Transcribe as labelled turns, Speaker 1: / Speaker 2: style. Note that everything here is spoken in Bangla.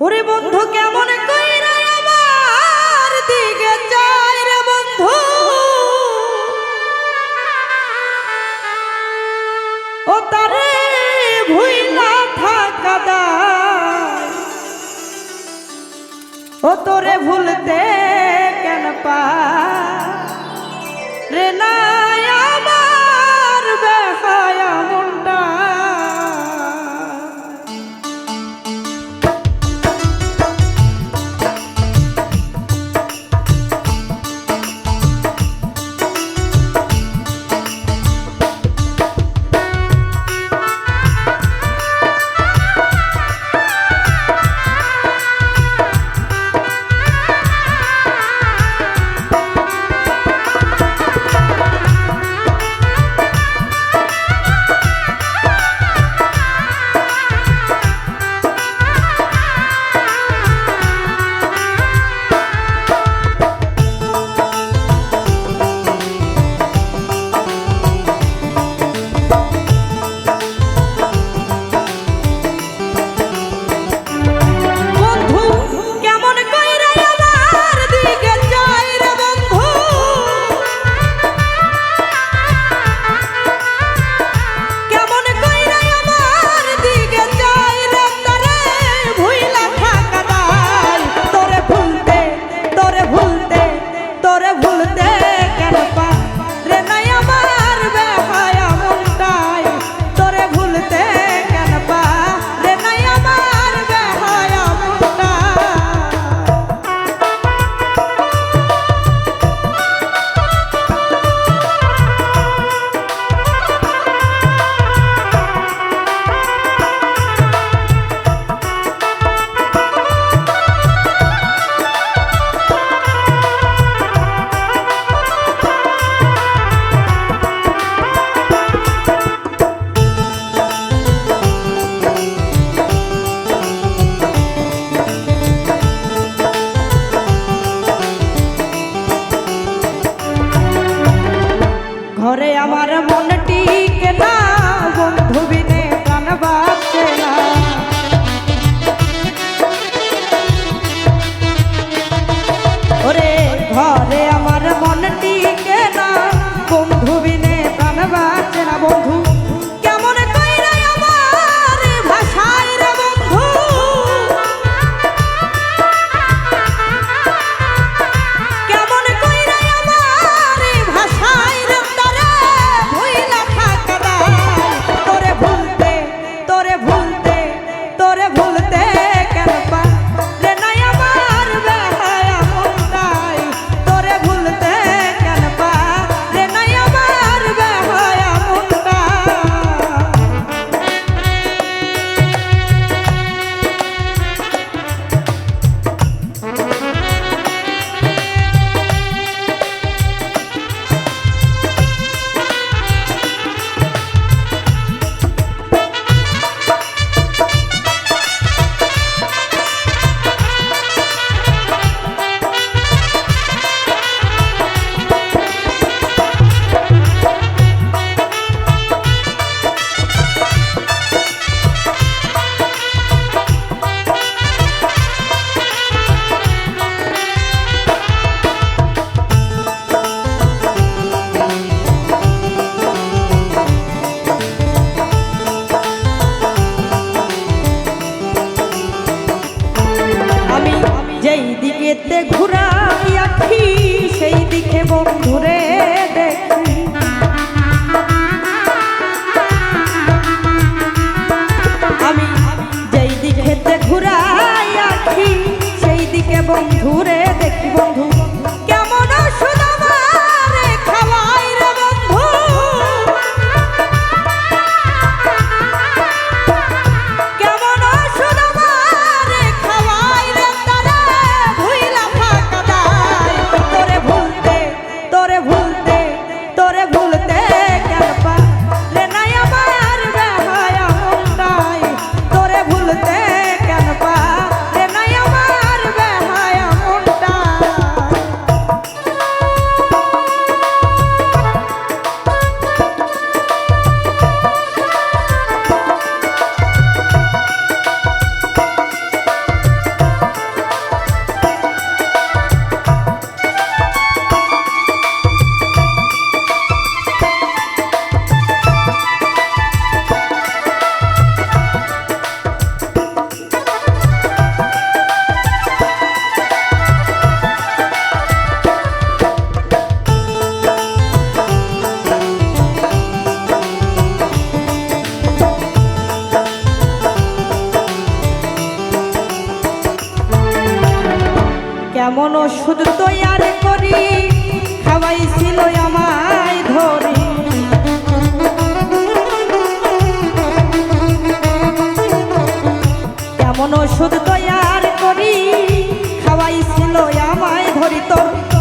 Speaker 1: ওরে বন্ধু কেমন কইরা আমার দিকে চাই রে বন্ধু, ও তারে ভুইলা থাকা দায়, ও তোরে ভুলতে কেন পারে না আমার বেহায়া মনটা। ঘরে আমার মনটি কেনা বন্ধু বিনে প্রাণ বাঁচে না, ওরে ঘরে আমার মনটি কেনা বন্ধু বিনে প্রাণ বাঁচে না। বন্ধু কেমন কইরা আমার ভাষায় রে বন্ধু, কেমন কইরা আমার ভাষায় রে তারে ভুইলা থাকা দায়, তোরে ভুলতে তোরে ভুলতে তোরে ভুলতে কেন পারে না আমার বেহায়া মনটাই, তোরে ভুলতে কেন পারে না আমার বেহায়া মনটা। আমি যেই দিকেতে ঘুরাই আখি সেই দিকে বন্ধুরে দেখি, আমি যেই দিকেতে ঘুরাই আখি সেই দিকে বন্ধুরে দেখি। বন্ধু কেমন সুদামারে খাওয়াই রে বন্ধু, কেমন সুদামারে খাওয়াই রে তারে ভুইলা থাকা দায়, তোরে ভুলতে তোরে ভুলতে তোরে ভুলতে কেন পারে না আমার বেহায়া মনটাই, তোরে ভুলতে কেন পারে না আমার বেহায়া মনটা। এমন ওষুধ তৈয়ার করি খাওয়াইছিল আমায় ধরি এমন ওষুধ তৈয়ার করি খাওয়াইছিল আমায় ধরি তোর